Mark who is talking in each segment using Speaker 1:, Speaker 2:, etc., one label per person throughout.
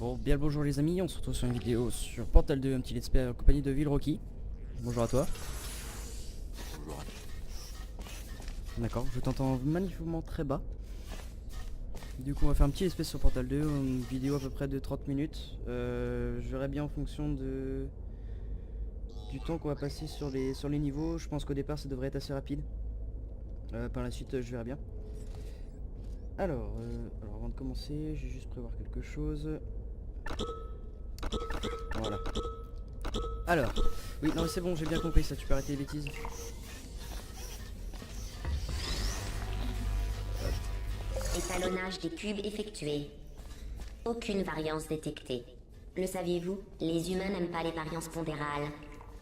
Speaker 1: Bon, bien le bonjour les amis, on se retrouve sur une vidéo sur Portal 2, un petit let's play en compagnie de Villrocky. Bonjour à toi.
Speaker 2: Bonjour à toi.
Speaker 1: D'accord, je t'entends magnifiquement très bas. Du coup on va faire un petit let's play sur Portal 2, une vidéo à peu près de 30 minutes. Je verrai bien en fonction du temps qu'on va passer sur les niveaux. Je pense qu'au départ ça devrait être assez rapide. Par la suite je verrai bien. Alors avant de commencer, je vais juste prévoir quelque chose. Voilà. Alors, oui, non mais c'est bon, j'ai bien compris ça, tu peux arrêter les bêtises.
Speaker 3: Étalonnage des cubes effectué. Aucune variance détectée. Le saviez-vous? Les humains n'aiment pas les variances pondérales.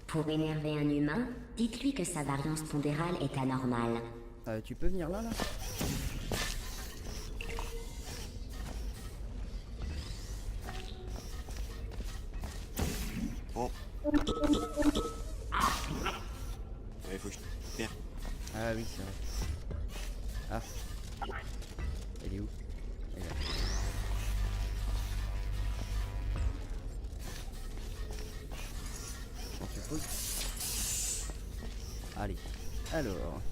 Speaker 3: Pour énerver un humain, dites-lui que sa variance pondérale est anormale.
Speaker 1: Tu peux venir là.
Speaker 2: Oh. Il faut que je perds.
Speaker 1: Ah oui, c'est vrai. Ah. Elle est où? Elle est là. Bon, tu poses. Allez. Alors.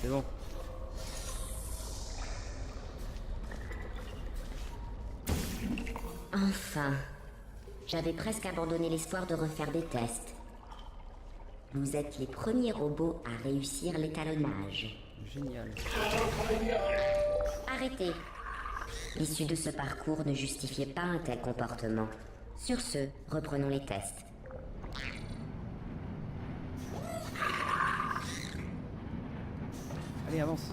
Speaker 1: C'est bon.
Speaker 3: Enfin. J'avais presque abandonné l'espoir de refaire des tests. Vous êtes les premiers robots à réussir l'étalonnage.
Speaker 1: Génial.
Speaker 3: Arrêtez. L'issue de ce parcours ne justifiait pas un tel comportement. Sur ce, reprenons les tests.
Speaker 1: Allez, avance.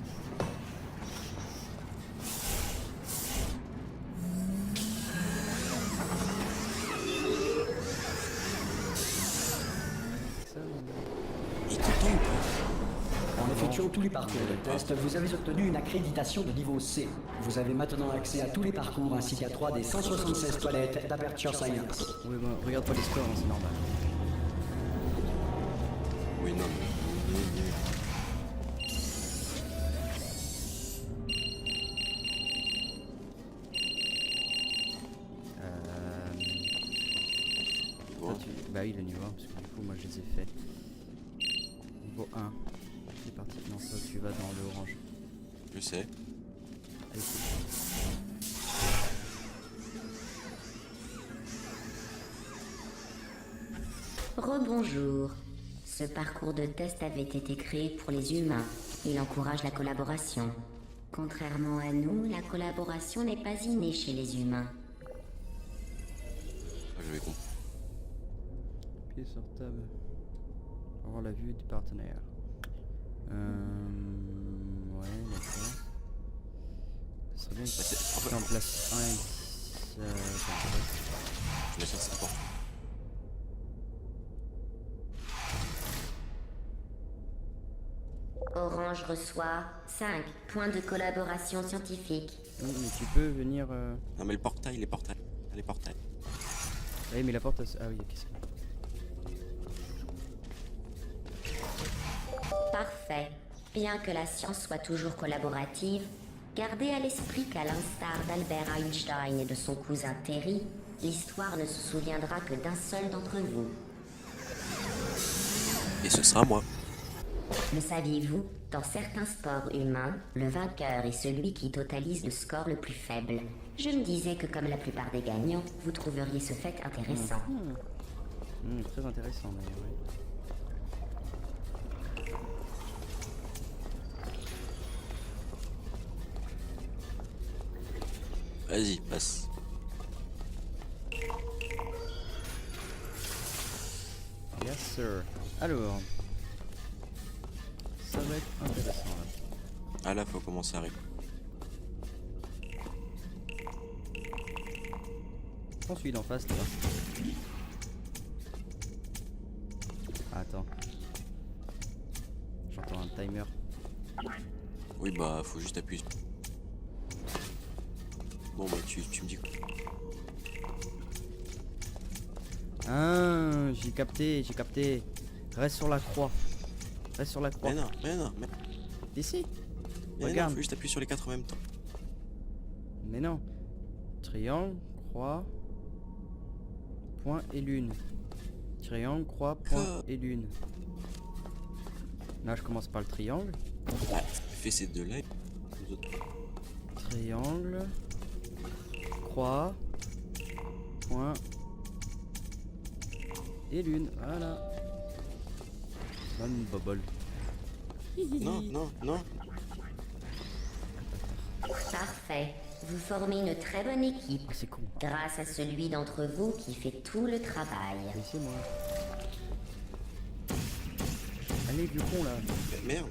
Speaker 2: Il t'entend ou pas?
Speaker 4: En effectuant tous les parcours de test, vous avez obtenu une accréditation de niveau C. Vous avez maintenant accès à tous les parcours ainsi qu'à 3 des 176 toilettes d'Aperture Science.
Speaker 1: Oui, bon, regarde pas les scores, hein, c'est normal.
Speaker 2: Oui, non.
Speaker 1: Toi, bah oui, le niveau 1, parce que du coup, moi je les ai fait. Niveau 1. C'est parti. Non, toi, tu vas dans le orange.
Speaker 2: Je sais.
Speaker 1: Allez,
Speaker 3: Rebonjour. Ce parcours de test avait été créé pour les humains. Il encourage la collaboration. Contrairement à nous, la collaboration n'est pas innée chez les humains.
Speaker 2: Ah, j'avais compris.
Speaker 1: pied sur table. Avoir la vue du partenaire. Ouais, d'accord. Ce serait bien que
Speaker 2: En fait,
Speaker 1: tu en place un ici.
Speaker 2: je me sens ça porte.
Speaker 3: Orange reçoit 5 points de collaboration scientifique.
Speaker 1: Oui, mais tu peux venir.
Speaker 2: Non, mais le portail, les portails. Les portails.
Speaker 1: Oui, mais la porte. Ah oui, ok, c'est bon.
Speaker 3: Parfait. Bien que la science soit toujours collaborative, gardez à l'esprit qu'à l'instar d'Albert Einstein et de son cousin Terry, l'histoire ne se souviendra que d'un seul d'entre vous.
Speaker 2: Et ce sera moi.
Speaker 3: Le saviez-vous? Dans certains sports humains, le vainqueur est celui qui totalise le score le plus faible. Je me disais que comme la plupart des gagnants, vous trouveriez ce fait intéressant.
Speaker 1: Très intéressant d'ailleurs, oui.
Speaker 2: Vas-y, passe.
Speaker 1: Yes sir. Alors. Ça va être intéressant là.
Speaker 2: Ah là, faut commencer à répondre.
Speaker 1: Je pense qu'il est en face là. Attends. J'entends un timer.
Speaker 2: Oui, bah, faut juste appuyer. Bon, bah, tu me dis quoi?
Speaker 1: Ah, J'ai capté, j'ai capté. Reste sur la croix. Reste sur la croix.
Speaker 2: Mais non.
Speaker 1: Ici.
Speaker 2: Mais
Speaker 1: Regarde.
Speaker 2: non, faut juste appuyer sur les 4 en même temps.
Speaker 1: Mais non. Triangle, croix, point et lune. Triangle, croix, point et lune. Là, je commence par le triangle.
Speaker 2: Ah, fais ces deux-là. Les autres.
Speaker 1: Triangle, croix, point et lune. Voilà. Bonne bobole.
Speaker 2: Non.
Speaker 3: Parfait. Vous formez une très bonne équipe.
Speaker 1: Ah, c'est con.
Speaker 3: Grâce à celui d'entre vous qui fait tout le travail.
Speaker 1: Laissez-moi. Allez, vieux con là.
Speaker 2: Merde.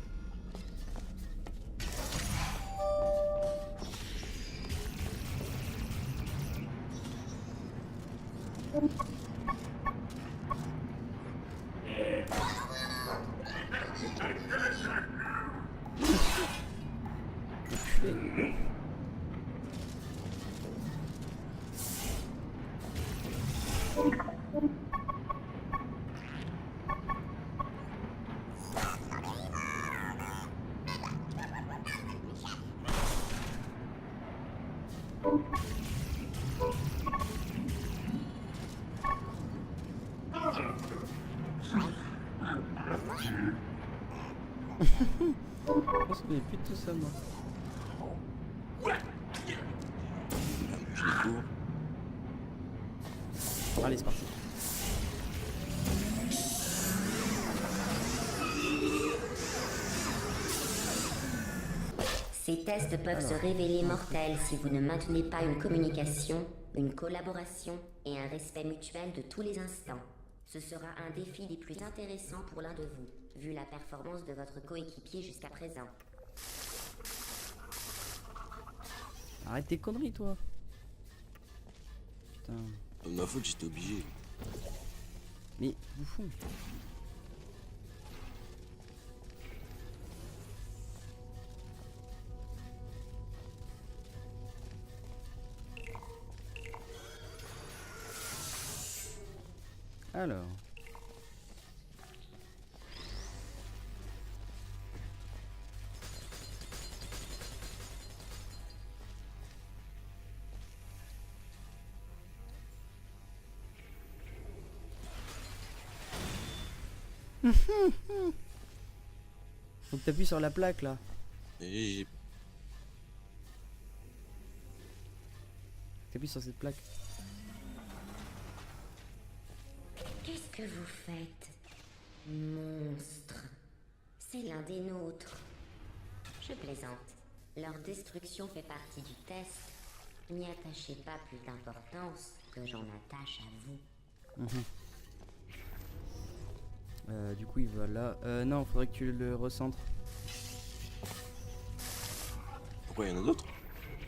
Speaker 1: Je pense qu'on est plus de tout ça, moi.
Speaker 2: Je les cours.
Speaker 1: Allez, c'est parti.
Speaker 3: Ces tests peuvent se révéler mortels si vous ne maintenez pas une communication, une collaboration et un respect mutuel de tous les instants. Ce sera un défi des plus intéressants pour l'un de vous, vu la performance de votre coéquipier jusqu'à présent.
Speaker 1: Arrête tes conneries, toi. Putain.
Speaker 2: De ma faute, j'étais obligé.
Speaker 1: Mais, bouffon. Alors. Faut que t'appuies sur la plaque là.
Speaker 2: Et
Speaker 1: T'appuies sur cette plaque.
Speaker 3: Qu'est-ce que vous faites, monstre? C'est l'un des nôtres. Je plaisante. Leur destruction fait partie du test. N'y attachez pas plus d'importance que j'en attache à vous.
Speaker 1: Du coup, il va là. Non, faudrait que tu le recentres.
Speaker 2: pourquoi il y en a d'autres?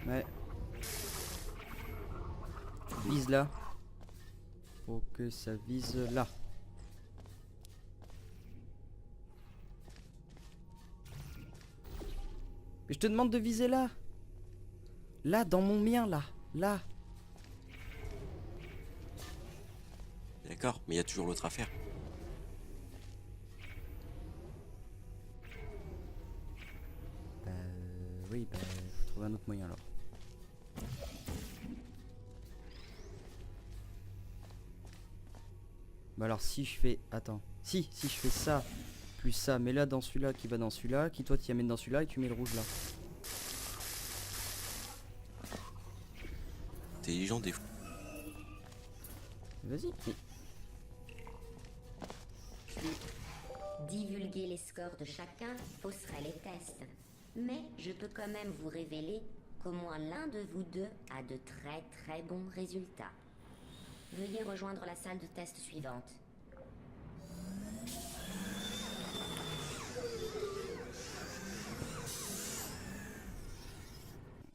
Speaker 1: Ouais. Vise là. Faut que ça vise là. Mais je te demande de viser là. Là, dans mon mien, là. Là.
Speaker 2: D'accord, mais il y a toujours l'autre à faire.
Speaker 1: Oui, bah, faut trouver un autre moyen alors. Bah alors si je fais... Attends. Si je fais ça, plus ça, mais là dans celui-là qui va dans celui-là, qui toi t'y amènes dans celui-là et tu mets le rouge là.
Speaker 2: Intelligent des fous.
Speaker 1: Vas-y.
Speaker 3: Divulguer les scores de chacun fausserait les tests. Mais je peux quand même vous révéler qu'au moins l'un de vous deux a de très bons résultats. Veuillez rejoindre la salle de test suivante.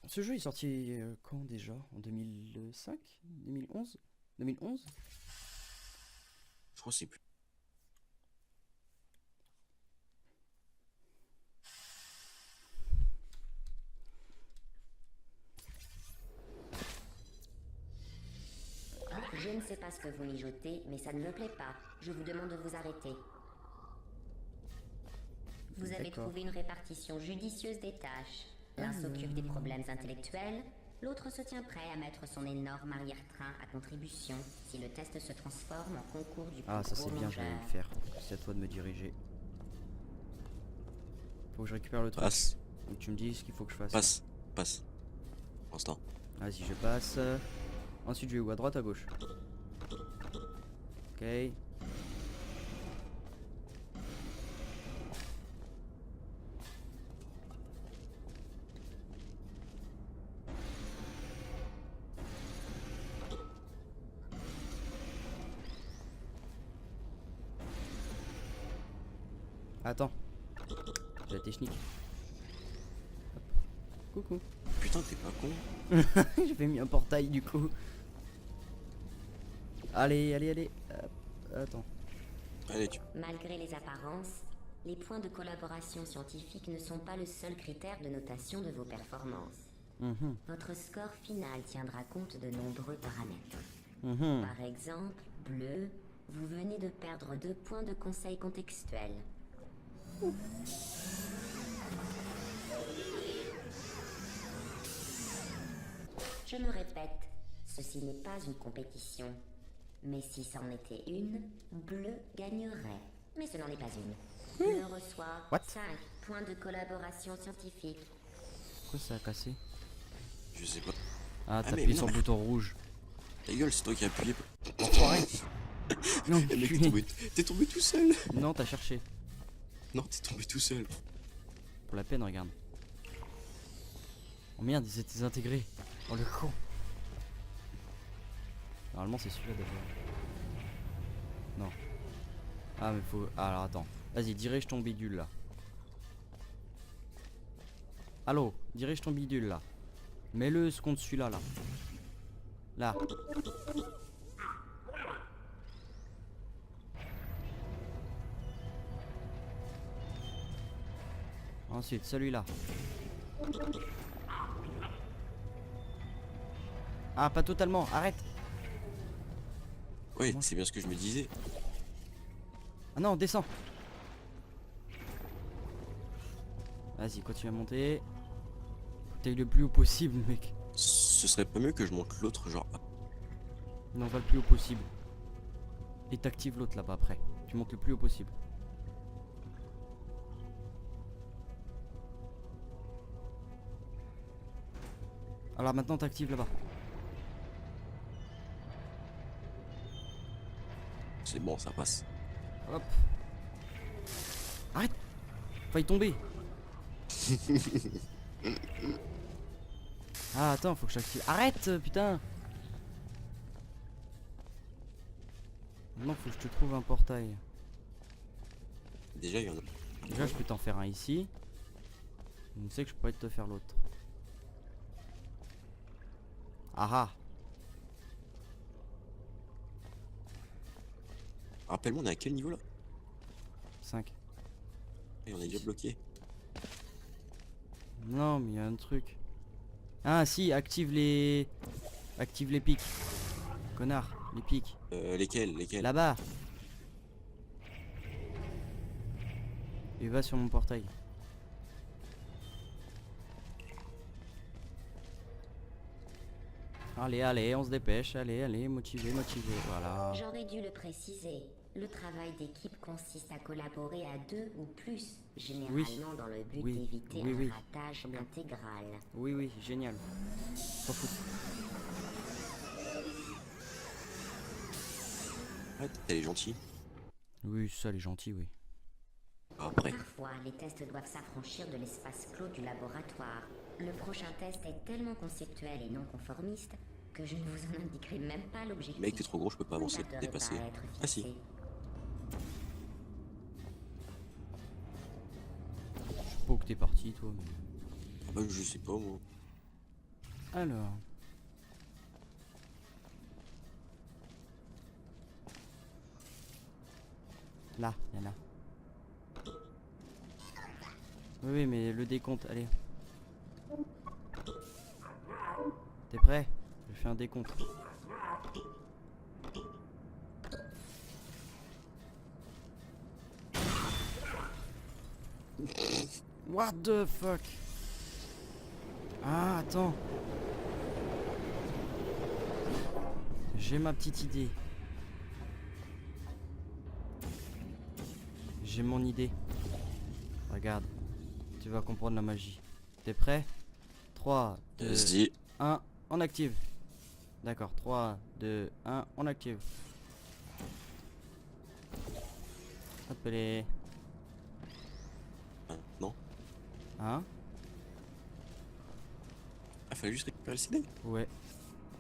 Speaker 1: Ce jeu est sorti quand déjà? En 2005? 2011? 2011?
Speaker 2: Je crois que c'est plus.
Speaker 3: Je ne sais pas ce que vous mijotez, mais ça ne me plaît pas. Je vous demande de vous arrêter. Vous avez
Speaker 1: D'accord.
Speaker 3: trouvé une répartition judicieuse des tâches. L'un s'occupe des problèmes intellectuels, l'autre se tient prêt à mettre son énorme arrière-train à contribution si le test se transforme en concours du plus
Speaker 1: Ah, ça
Speaker 3: gros
Speaker 1: c'est bien, je vais
Speaker 3: longeur.
Speaker 1: le faire. C'est à toi de me diriger. Faut que je récupère le truc.
Speaker 2: Passe,
Speaker 1: Et tu me dis ce qu'il faut que je fasse.
Speaker 2: passe, passe. Pour l'instant.
Speaker 1: Vas-y, je passe. Ensuite, je vais où? À droite, à gauche? Ok. Attends. J'ai la technique. Hop. Coucou.
Speaker 2: Putain, t'es pas con.
Speaker 1: J'avais mis un portail du coup. Allez, allez, allez. Hop. Attends.
Speaker 2: Allez, tu.
Speaker 3: Malgré les apparences, les points de collaboration scientifique ne sont pas le seul critère de notation de vos performances.
Speaker 1: Mhm,
Speaker 3: Votre score final tiendra compte de nombreux paramètres.
Speaker 1: mhm.
Speaker 3: Par exemple, bleu, vous venez de perdre 2 points de conseil contextuel. Je me répète, ceci n'est pas une compétition. Mais si c'en était une, bleu gagnerait. Mais ce n'en est pas une. Bleu reçoit
Speaker 1: What?
Speaker 3: 5 points de collaboration scientifique.
Speaker 1: Pourquoi ça a cassé?
Speaker 2: Je sais pas.
Speaker 1: Ah, t'as
Speaker 2: mais
Speaker 1: appuyé
Speaker 2: non,
Speaker 1: sur le
Speaker 2: mais-
Speaker 1: bouton rouge.
Speaker 2: Ta gueule, c'est toi qui as appuyé.
Speaker 1: Non,
Speaker 2: Eh, mec,
Speaker 1: enculé.
Speaker 2: t'es tombé tout seul.
Speaker 1: Non, t'as cherché.
Speaker 2: Non, t'es tombé tout seul.
Speaker 1: Pour la peine, regarde. Oh merde, ils étaient désintégrés. Oh le con. Normalement, c'est celui-là d'abord. Non. Ah, mais faut. Ah, alors attends. Vas-y, dirige ton bidule là. Allô, dirige ton bidule là. Mets-le contre celui-là là. Là. Ensuite, celui-là. Ah, pas totalement, arrête.
Speaker 2: Ouais, c'est bien ce que je me disais.
Speaker 1: Ah non, descends. Vas-y, continue à monter. T'es le plus haut possible, mec.
Speaker 2: Ce serait pas mieux que je monte l'autre, genre.
Speaker 1: Non, va le plus haut possible. Et t'actives l'autre là-bas après. Tu montes le plus haut possible. Alors maintenant t'actives là-bas.
Speaker 2: C'est bon, ça passe.
Speaker 1: Hop. Arrête. Faille tomber. Ah attends, faut que j'active. Arrête, putain. Maintenant faut que je te trouve un portail.
Speaker 2: Déjà, il y en a.
Speaker 1: Déjà je peux t'en faire un ici. Je sais que je pourrais te faire l'autre. Ah ah.
Speaker 2: Rappelle-moi, on est à quel niveau là?
Speaker 1: 5.
Speaker 2: Et on est déjà bloqué.
Speaker 1: Non mais il y a un truc. Ah si, active les pics. Connard, les pics.
Speaker 2: Lesquels?
Speaker 1: Là-bas. Et va sur mon portail. Allez, allez, on se dépêche. Allez, allez, motivé, motivé. Voilà.
Speaker 3: J'aurais dû le préciser. Le travail d'équipe consiste à collaborer à 2 ou plus, généralement dans le but
Speaker 1: Oui.
Speaker 3: d'éviter
Speaker 1: Oui,
Speaker 3: un
Speaker 1: oui.
Speaker 3: ratage
Speaker 1: Très bien.
Speaker 3: intégral.
Speaker 1: Oui, oui, génial. S'en fout.
Speaker 2: Ouais, t'es gentil.
Speaker 1: Oui, ça, les gentils, oui.
Speaker 2: Après.
Speaker 3: Parfois, les tests doivent s'affranchir de l'espace clos du laboratoire. Le prochain test est tellement conceptuel et non conformiste que je ne vous en indiquerai même pas l'objectif.
Speaker 2: Mec, t'es trop gros, je peux pas
Speaker 3: Vous
Speaker 2: avancer,
Speaker 3: ne tarderez
Speaker 2: dépasser.
Speaker 3: pas à être
Speaker 2: Ah si.
Speaker 3: fixé.
Speaker 1: Je sais pas où que t'es parti, toi. Mais...
Speaker 2: Ah bah, je sais pas moi.
Speaker 1: Alors. Là, il y en a. Oui, oui, mais le décompte, allez. T'es prêt? Je fais un décompte. What the fuck? Ah, attends. J'ai ma petite idée. J'ai mon idée. Regarde. Tu vas comprendre la magie. T'es prêt? 3, 2,
Speaker 2: Vas-y.
Speaker 1: 1, on active. D'accord, 3, 2, 1, on active. Hop les.
Speaker 2: Ah, non.
Speaker 1: Hein?
Speaker 2: Ah, fallait juste récupérer le CD.
Speaker 1: Ouais.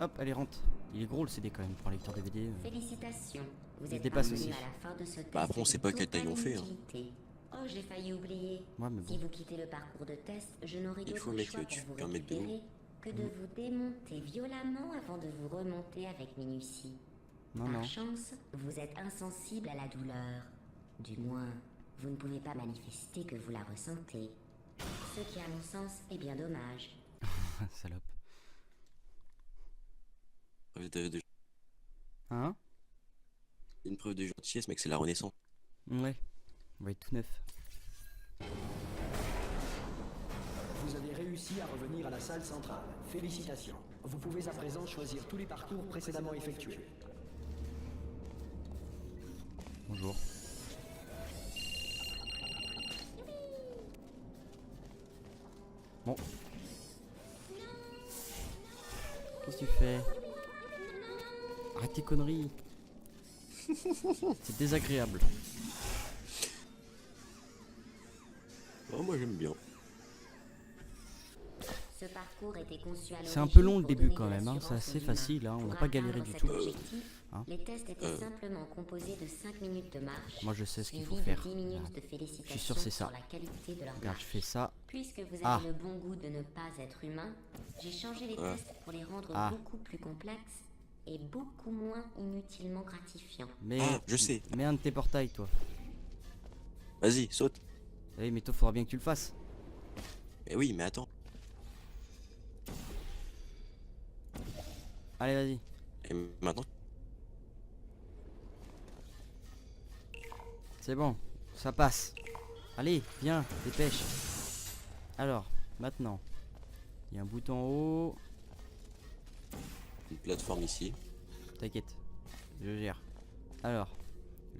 Speaker 1: Hop, allez, rentre. Il est gros le CD quand même pour un lecteur DVD.
Speaker 3: Félicitations, vous
Speaker 1: Il
Speaker 3: êtes
Speaker 1: dépasse
Speaker 3: parvenu
Speaker 1: aussi.
Speaker 3: à la fin de ce test.
Speaker 2: Bah, après, on sait pas quelle taille on fait, hein.
Speaker 3: Inutilité. Oh, j'ai failli oublier.
Speaker 1: Ouais, mais
Speaker 3: Si
Speaker 1: bon.
Speaker 3: vous quittez le parcours de test, je n'aurai
Speaker 2: Il
Speaker 3: d'autre
Speaker 2: faut, mec,
Speaker 3: choix
Speaker 2: tu
Speaker 3: pour vous
Speaker 2: peux mettre de
Speaker 3: récupérer que de vous démonter violemment avant de vous remonter avec minutie.
Speaker 1: Non,
Speaker 3: Par
Speaker 1: non.
Speaker 3: chance, vous êtes insensible à la douleur. Du moins, vous ne pouvez pas manifester que vous la ressentez. Ce qui, à mon sens, est bien dommage.
Speaker 1: Salope.
Speaker 2: De-
Speaker 1: Hein?
Speaker 2: Une preuve de gentillesse, mec, c'est la Renaissance.
Speaker 1: Ouais. On va être tout neuf.
Speaker 4: Vous avez réussi à revenir à la salle centrale. Félicitations. Vous pouvez à présent choisir tous les parcours précédemment effectués.
Speaker 1: Bonjour. Bon. Qu'est-ce que tu fais? Arrête tes conneries. C'est désagréable.
Speaker 2: Oh, moi j'aime bien.
Speaker 3: Ce parcours était conçu à
Speaker 1: C'est un peu
Speaker 3: l'origine
Speaker 1: long le
Speaker 3: pour
Speaker 1: début
Speaker 3: donner
Speaker 1: quand
Speaker 3: de
Speaker 1: même, hein.
Speaker 3: l'assurance
Speaker 1: C'est assez
Speaker 3: aux humains.
Speaker 1: facile, hein. On n'a
Speaker 3: Pour
Speaker 1: pas galéré
Speaker 3: atteindre
Speaker 1: du
Speaker 3: cet
Speaker 1: tout.
Speaker 3: objectif,
Speaker 1: Hein.
Speaker 3: les tests étaient simplement composés de 5 minutes de marche.
Speaker 1: Moi je sais ce qu'il faut
Speaker 3: suivies
Speaker 1: faire.
Speaker 3: de 10 minutes
Speaker 1: Regarde.
Speaker 3: de félicitations
Speaker 1: Je suis sûr c'est ça.
Speaker 3: sur la qualité de leur
Speaker 1: Regarde,
Speaker 3: marche.
Speaker 1: je fais ça.
Speaker 3: Puisque vous avez
Speaker 1: Ah.
Speaker 3: le bon goût de ne pas être humain, j'ai changé les tests pour les rendre
Speaker 1: Ah.
Speaker 3: beaucoup plus complexes et beaucoup moins inutilement gratifiants.
Speaker 1: Mais
Speaker 2: Ah, je sais.
Speaker 1: mets un de tes portails, toi.
Speaker 2: Vas-y, saute.
Speaker 1: Oui, mais toi, faudra bien que tu le fasses.
Speaker 2: Mais oui, mais attends.
Speaker 1: Allez, vas-y.
Speaker 2: Et maintenant,
Speaker 1: C'est bon, ça passe. Allez, viens, dépêche. Alors, maintenant, il y a un bouton en haut.
Speaker 2: une plateforme ici.
Speaker 1: T'inquiète, je gère. Alors,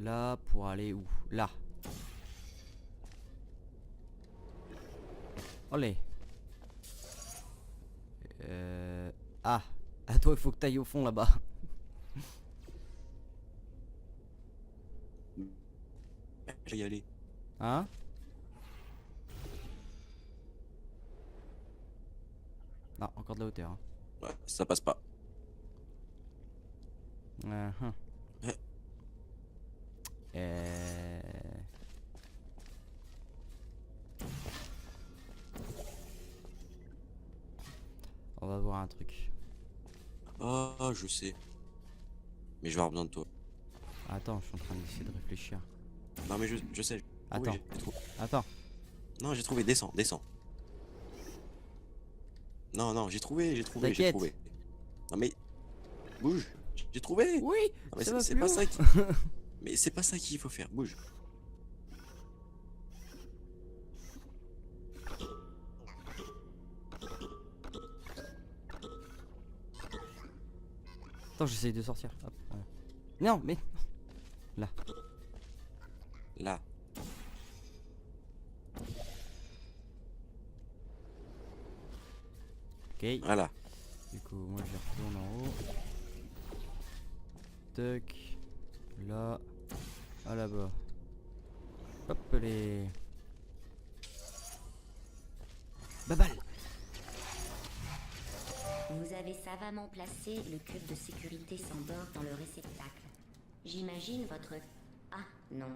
Speaker 1: là, pour aller où? Là. Allez. Ah, à toi, il faut que t'ailles au fond là-bas.
Speaker 2: Je vais y aller.
Speaker 1: Hein? Non, encore de la hauteur. Hein.
Speaker 2: Ouais, ça passe pas.
Speaker 1: Uh-huh.
Speaker 2: Ouais.
Speaker 1: On va voir un truc.
Speaker 2: Oh, je sais. Mais je vais avoir besoin de toi.
Speaker 1: Attends, je suis en train d'essayer de réfléchir.
Speaker 2: Non, mais je sais.
Speaker 1: Attends.
Speaker 2: Oui, j'ai trouvé.
Speaker 1: Attends.
Speaker 2: Non, j'ai trouvé. Descends, descends. Non, non, j'ai trouvé.
Speaker 1: T'inquiète.
Speaker 2: Non, mais. Bouge. J'ai trouvé.
Speaker 1: Oui,
Speaker 2: Non, mais
Speaker 1: ça va
Speaker 2: c'est
Speaker 1: plus
Speaker 2: pas
Speaker 1: haut.
Speaker 2: ça qui... Mais c'est pas ça qu'il faut faire. Bouge.
Speaker 1: Attends, j'essaye de sortir. Hop, voilà. Non, mais... Là.
Speaker 2: Là.
Speaker 1: Ok.
Speaker 2: Voilà.
Speaker 1: Du coup, moi je retourne en haut. Tac. Là. À là-bas. Hop les. Babal.
Speaker 3: Vous avez savamment placé le cube de sécurité sans bord dans le réceptacle. J'imagine votre... Ah, non.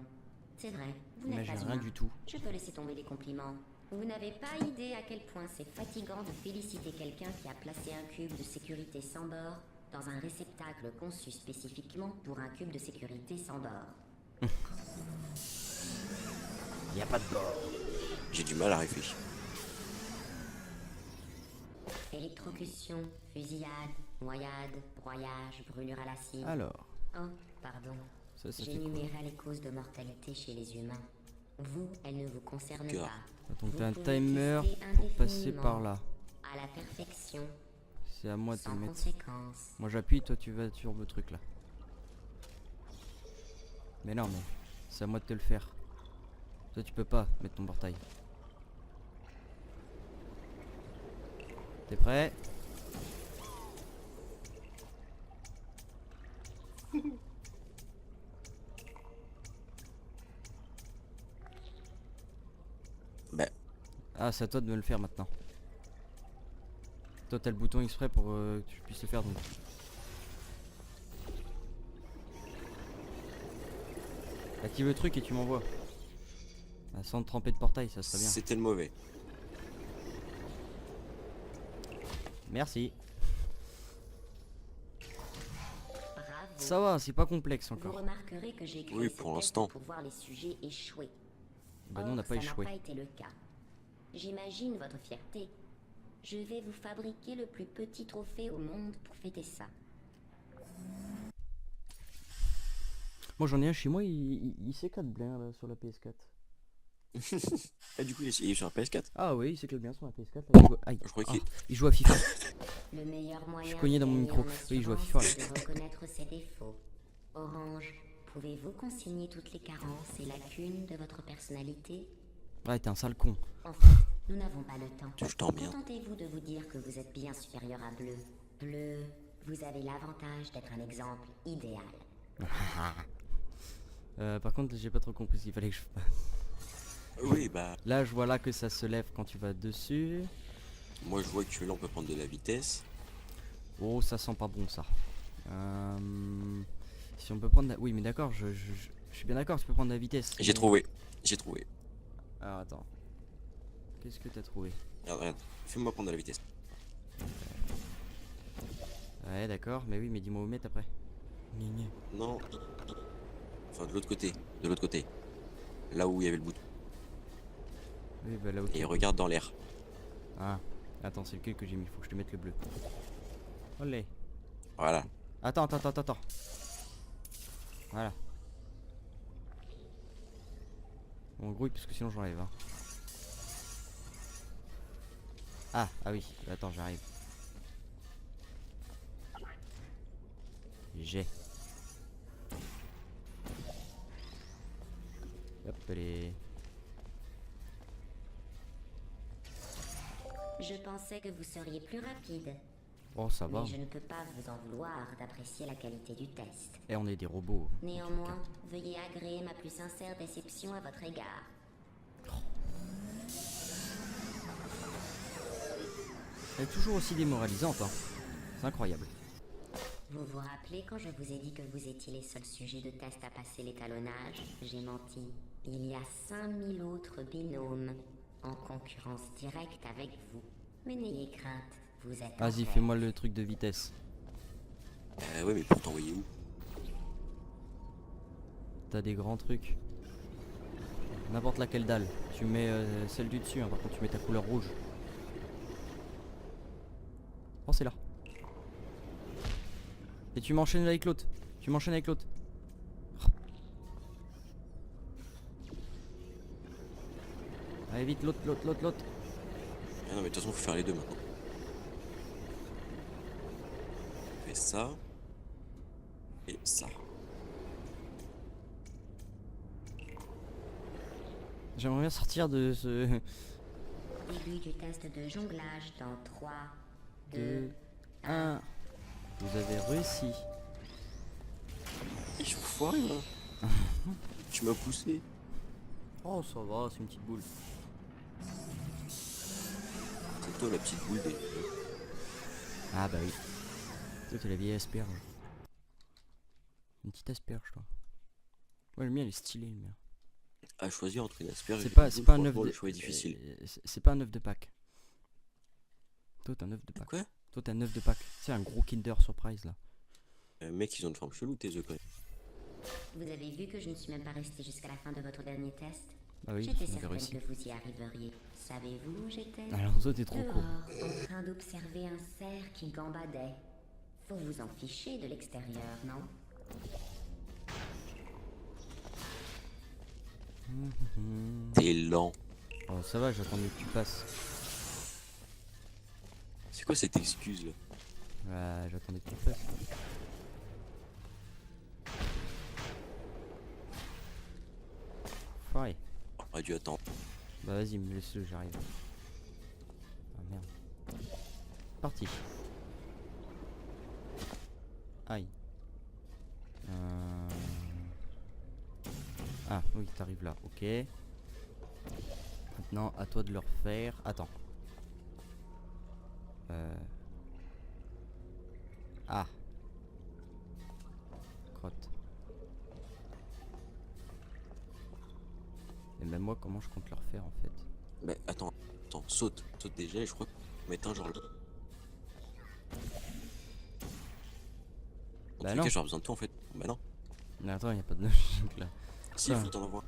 Speaker 3: C'est vrai, vous n'êtes
Speaker 1: J'imagine
Speaker 3: pas
Speaker 1: rien
Speaker 3: humain.
Speaker 1: du tout.
Speaker 3: Je peux laisser tomber les compliments. Vous n'avez pas idée à quel point c'est fatigant de féliciter quelqu'un qui a placé un cube de sécurité sans bord dans un réceptacle conçu spécifiquement pour un cube de sécurité sans bord.
Speaker 1: Y a pas de bord.
Speaker 2: J'ai du mal à réfléchir.
Speaker 3: Électrocution, fusillade, noyade, broyage, brûlure à l'acide.
Speaker 1: Alors,
Speaker 3: Oh, pardon.
Speaker 1: ça fait quoi?
Speaker 3: J'énumérais les causes de mortalité chez les humains. Vous, elle ne vous concerne
Speaker 2: Cœur.
Speaker 3: pas.
Speaker 1: Donc
Speaker 3: Vous
Speaker 1: t'as un
Speaker 3: pouvez
Speaker 1: timer
Speaker 3: tester
Speaker 1: pour passer
Speaker 3: indéfiniment,
Speaker 1: par là.
Speaker 3: à la perfection,
Speaker 1: C'est à moi de te
Speaker 3: sans
Speaker 1: mettre.
Speaker 3: conséquence.
Speaker 1: Moi j'appuie, toi tu vas sur le truc là. Mais non, mais c'est à moi de te le faire. Toi tu peux pas mettre ton portail. T'es prêt?
Speaker 2: Bah,
Speaker 1: Ah, c'est à toi de me le faire maintenant. Toi t'as le bouton exprès pour que tu puisses le faire donc. Active le truc et tu m'envoies. Ah, sans te tremper de portail, ça serait bien.
Speaker 2: c'était le mauvais.
Speaker 1: Merci.
Speaker 3: Bravo.
Speaker 1: Ça va, c'est pas complexe
Speaker 3: Vous
Speaker 1: encore.
Speaker 3: remarquerez que j'ai créé
Speaker 2: Oui,
Speaker 3: ce
Speaker 2: pour
Speaker 3: test
Speaker 2: l'instant.
Speaker 3: pour voir les sujets échouer.
Speaker 1: Bah nous on
Speaker 3: Or,
Speaker 1: n'a pas
Speaker 3: ça
Speaker 1: échoué.
Speaker 3: n'a pas été le cas. J'imagine votre fierté. Je vais vous fabriquer le plus petit trophée au monde pour fêter ça.
Speaker 1: Moi j'en ai un chez moi, il s'éclate bien là, sur la PS4.
Speaker 2: Ah, du coup, il est sur la PS4.
Speaker 1: Ah oui, il s'éclate bien sur la PS4. Là, il joue... Aïe.
Speaker 2: Je crois
Speaker 1: Ah,
Speaker 2: qu'il-
Speaker 1: il joue à FIFA.
Speaker 3: Le meilleur moyen
Speaker 1: cogné
Speaker 3: de
Speaker 1: dans mon
Speaker 3: gagner
Speaker 1: micro.
Speaker 3: en
Speaker 1: Oui, il joue à
Speaker 3: assurance,
Speaker 1: FIFA,
Speaker 3: c'est de reconnaître ses défauts. Orange, pouvez-vous consigner toutes les carences et lacunes de votre personnalité?
Speaker 1: Ouais, t'es un sale con.
Speaker 3: En fait, nous n'avons pas le temps.
Speaker 2: Je t'emmerde.
Speaker 3: Contentez-vous de vous dire que vous êtes bien supérieur à Bleu. Bleu, vous avez l'avantage d'être un exemple idéal.
Speaker 1: Par contre, j'ai pas trop compris ce qu'il fallait que je fasse.
Speaker 2: Oui, bah,
Speaker 1: Là, je vois là que ça se lève quand tu vas dessus.
Speaker 2: moi je vois que là on peut prendre de la vitesse.
Speaker 1: Oh, ça sent pas bon ça. Si on peut prendre... Oui, mais d'accord, je suis bien d'accord, tu peux prendre la vitesse.
Speaker 2: J'ai
Speaker 1: mais-
Speaker 2: trouvé. J'ai trouvé.
Speaker 1: Alors attends. Qu'est-ce que t'as trouvé?
Speaker 2: Regarde. Fais-moi prendre de la vitesse.
Speaker 1: Ouais, d'accord, mais oui, mais dis-moi où mettre après. Gna gna.
Speaker 2: Non. Enfin, de l'autre côté. De l'autre côté. Là où il y avait le bouton.
Speaker 1: Oui, bah là où
Speaker 2: Et regarde dans l'air.
Speaker 1: Ah, attends, c'est lequel que j'ai mis? Faut que je te mette le bleu. Olé.
Speaker 2: Voilà.
Speaker 1: Attends. Voilà. Bon, grouille parce que sinon j'enlève. Hein. Ah oui, attends, j'arrive. J'ai. Hop, allez.
Speaker 3: Je pensais que vous seriez plus rapide,
Speaker 1: Oh, ça va.
Speaker 3: mais je ne peux pas vous en vouloir d'apprécier la qualité du test.
Speaker 1: Et on est des robots.
Speaker 3: Néanmoins, veuillez agréer ma plus sincère déception à votre égard.
Speaker 1: Elle est toujours aussi démoralisante, hein. C'est incroyable.
Speaker 3: Vous vous rappelez quand je vous ai dit que vous étiez les seuls sujets de test à passer l'étalonnage? J'ai menti. Il y a 5000 autres binômes en concurrence directe avec vous. Mais n'ayez crainte, vous êtes en
Speaker 1: Vas-y,
Speaker 3: paix.
Speaker 1: fais-moi le truc de vitesse.
Speaker 2: Ouais, mais pour t'envoyer où?
Speaker 1: T'as des grands trucs. N'importe laquelle dalle. Tu mets celle du dessus, hein. Par contre tu mets ta couleur rouge. Oh, c'est là. Et tu m'enchaînes avec l'autre. Allez vite, l'autre.
Speaker 2: Ah non, mais de toute façon, faut faire les deux maintenant. Fais ça. Et ça.
Speaker 1: J'aimerais bien sortir de ce...
Speaker 3: Début du test de jonglage dans 3, 2,
Speaker 1: 2, 1. Vous avez réussi.
Speaker 2: Ils sont foirés là. Tu m'as poussé.
Speaker 1: Oh, ça va, c'est une petite boule.
Speaker 2: C'est toi la petite boule des...
Speaker 1: Ah bah oui. Toi, t'es la vieille asperge. Une petite asperge, toi. Ouais, le mien, il est stylé, le mien.
Speaker 2: À choisir entre une asperge et
Speaker 1: C'est
Speaker 2: une
Speaker 1: pas
Speaker 2: boule,
Speaker 1: un œuf
Speaker 2: franchement,
Speaker 1: de...
Speaker 2: le choix est difficile.
Speaker 1: C'est pas un œuf de Pâques. Toi, t'as un œuf de Pâques.
Speaker 2: Quoi?
Speaker 1: Toi, t'as un œuf de Pâques. C'est un gros Kinder Surprise, là.
Speaker 2: Mec, ils ont une forme chelou tes œufs quand même.
Speaker 3: Vous avez vu que je ne suis même pas restée jusqu'à la fin de votre dernier test?
Speaker 1: Ah oui,
Speaker 3: J'étais
Speaker 1: on avait
Speaker 3: certaine
Speaker 1: réussi.
Speaker 3: que vous y arriveriez. Savez-vous où j'étais?
Speaker 1: Alors, toi, t'es trop
Speaker 3: Dehors,
Speaker 1: court.
Speaker 3: en train d'observer un cerf qui gambadait. Faut vous en ficher de l'extérieur, non?
Speaker 2: T'es lent.
Speaker 1: Oh, ça va, j'attendais que tu passes.
Speaker 2: C'est quoi cette excuse là?
Speaker 1: Ouais, j'attendais que tu passes. Foiré.
Speaker 2: On aurait dû attendre.
Speaker 1: Bah vas-y, me laisse-le, j'arrive. Ah merde. Parti. Aïe. Ah oui, t'arrives là, ok. Maintenant, à toi de le refaire. Attends. Ah. Crotte. Et même moi, comment je compte le refaire en fait?
Speaker 2: Mais attends, saute déjà et je crois que mettre un genre là. En
Speaker 1: Bah
Speaker 2: tout
Speaker 1: non.
Speaker 2: cas, j'aurais besoin de toi en fait. Bah non.
Speaker 1: Mais attends, y a pas de logique là.
Speaker 2: Si, il
Speaker 1: Ah.
Speaker 2: faut t'en avoir.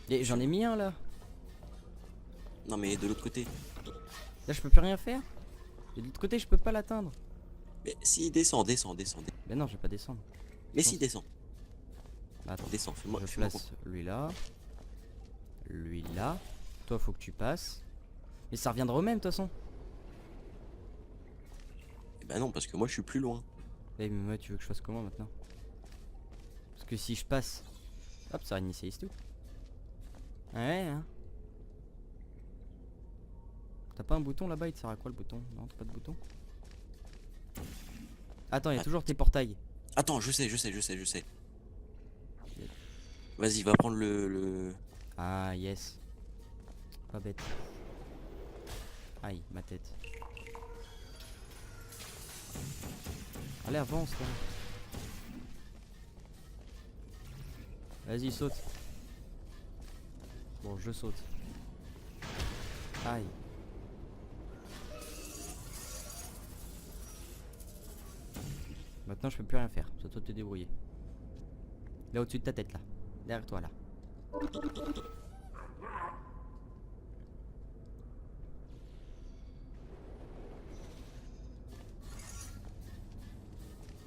Speaker 1: Et j'en ai mis un là.
Speaker 2: Non, mais de l'autre côté.
Speaker 1: Là, je peux plus rien faire. Et de l'autre côté, je peux pas l'atteindre.
Speaker 2: Mais si, descends.
Speaker 1: Mais non, je vais pas descendre.
Speaker 2: Mais si, descends.
Speaker 1: Bah, attends.
Speaker 2: Descends, fais-moi.
Speaker 1: Je place lui là. Lui là. Toi, faut que tu passes. Mais ça reviendra au même de toute façon.
Speaker 2: Bah non, parce que moi je suis plus loin.
Speaker 1: Eh, mais moi, tu veux que je fasse comment maintenant? Parce que si je passe. Hop, ça réinitialise tout. Ouais, hein. T'as pas un bouton là-bas? Il te sert à quoi le bouton? Non, t'as pas de bouton? Attends, y a toujours tes portails.
Speaker 2: Attends, je sais. Vas-y, va prendre le...
Speaker 1: Ah, yes. Pas bête. Aïe, ma tête. Allez, avance là. Vas-y, saute. Bon, je saute. Aïe. Maintenant, je peux plus rien faire. C'est à toi de te débrouiller. Là, au-dessus de ta tête, là. Derrière toi, là.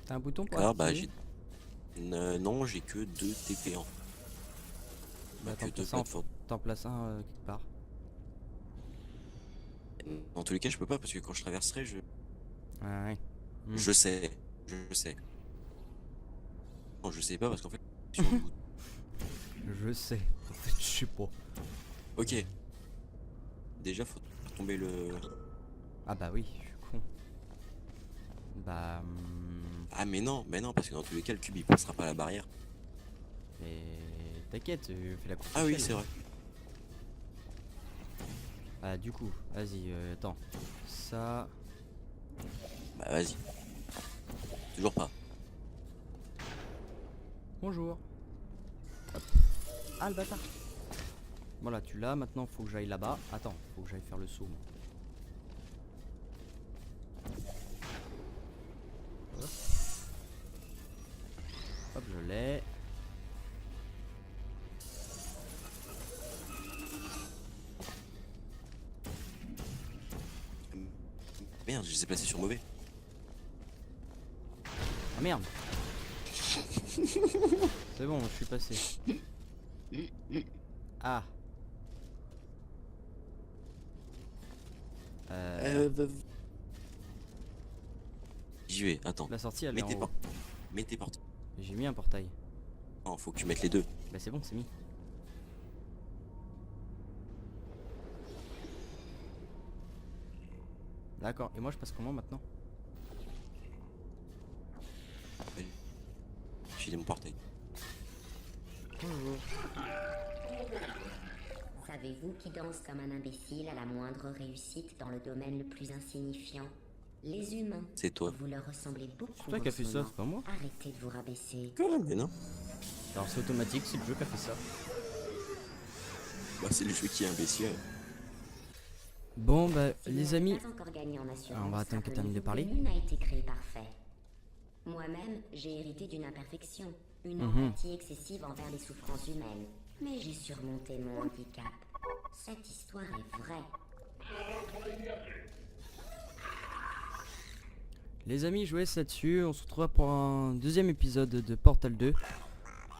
Speaker 1: T'as un bouton pour
Speaker 2: Ah bah
Speaker 1: activer?
Speaker 2: non, j'ai que 2 TP en. Bah que 2 plateformes.
Speaker 1: T'en places un quelque part.
Speaker 2: Dans tous les cas, je peux pas parce que quand je traverserai, je...
Speaker 1: Ah, ouais.
Speaker 2: Je sais. Non, je sais pas parce qu'en fait... sur le bout-
Speaker 1: Je sais. En fait, je sais pas.
Speaker 2: Ok. Déjà, faut faire tomber le...
Speaker 1: Ah bah oui, je suis con. Bah...
Speaker 2: Ah mais non, parce que dans tous les cas, le cube il passera pas la barrière.
Speaker 1: Mais t'inquiète, fais la course.
Speaker 2: Ah oui, c'est vrai.
Speaker 1: Ah du coup, vas-y, attends. Ça...
Speaker 2: Bah vas-y. Toujours pas.
Speaker 1: Bonjour. Hop. Ah le bâtard. Voilà, tu l'as, maintenant faut que j'aille là-bas. Attends, faut que j'aille faire le saut. Moi. Hop. Hop, je l'ai.
Speaker 2: Merde, je les ai placés sur mauvais.
Speaker 1: Ah merde. C'est bon, je suis passé. Ah.
Speaker 2: J'y vais, attends.
Speaker 1: La sortie elle est
Speaker 2: Mets tes
Speaker 1: en haut.
Speaker 2: portes. Mets tes portes.
Speaker 1: J'ai mis un portail.
Speaker 2: Non, faut que tu mettes les deux.
Speaker 1: Bah c'est bon, c'est mis. D'accord, et moi je passe comment maintenant?
Speaker 2: J'ai mon portail.
Speaker 1: Bonjour.
Speaker 3: Savez-vous qui danse comme un imbécile à la moindre réussite dans le domaine le plus insignifiant? Les humains.
Speaker 2: C'est toi.
Speaker 3: Vous leur ressemblez beaucoup.
Speaker 1: C'est toi qui as fait ça, c'est pas moi.
Speaker 3: Arrêtez de vous rabaisser.
Speaker 2: Mais non.
Speaker 1: Alors c'est automatique, c'est le jeu qui a fait ça.
Speaker 2: Bah c'est le jeu qui est imbécile.
Speaker 1: Bon bah
Speaker 3: Si vous
Speaker 1: les
Speaker 3: n'avez
Speaker 1: amis,
Speaker 3: pas encore gagné en assurance,
Speaker 1: on va attendre qu'elle termine de parler.
Speaker 3: rappelez-vous que nul n'a été créé parfait. Moi-même, j'ai hérité d'une imperfection, une
Speaker 1: Mhm.
Speaker 3: empathie excessive envers les souffrances humaines. Mais j'ai surmonté mon handicap. Cette histoire est vraie.
Speaker 1: les amis, je vous laisse là-dessus. On se retrouve pour un deuxième épisode de Portal 2.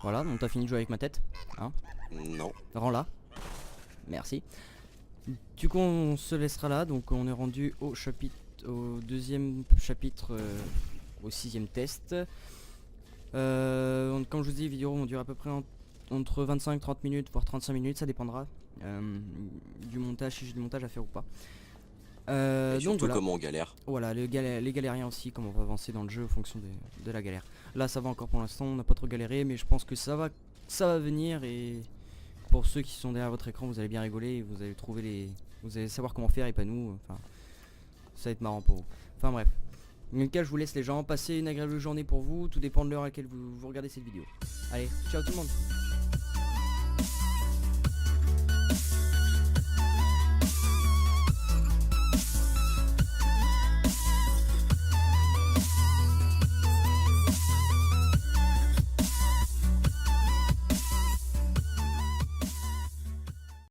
Speaker 1: Voilà, donc t'as fini de jouer avec ma tête. Hein.
Speaker 2: Non.
Speaker 1: Rends-la. Merci. Du coup on se laissera là, donc on est rendu au chapitre, au deuxième chapitre, au 6e test. Comme je vous dis, les vidéos vont durer à peu près entre 25-30 minutes, voire 35 minutes, ça dépendra du montage, si j'ai du montage à faire ou pas.
Speaker 2: Et
Speaker 1: Donc
Speaker 2: surtout
Speaker 1: voilà.
Speaker 2: comment on galère.
Speaker 1: Voilà, les galériens aussi, comment on va avancer dans le jeu en fonction de la galère. Là ça va encore pour l'instant, on n'a pas trop galéré, mais je pense que ça va venir, et pour ceux qui sont derrière votre écran, vous allez bien rigoler, et vous allez trouver vous allez savoir comment faire et pas nous, enfin ça va être marrant pour vous. Enfin bref. En tout cas je vous laisse les gens, passer une agréable journée pour vous, tout dépend de l'heure à laquelle vous regardez cette vidéo. Allez, ciao tout le monde.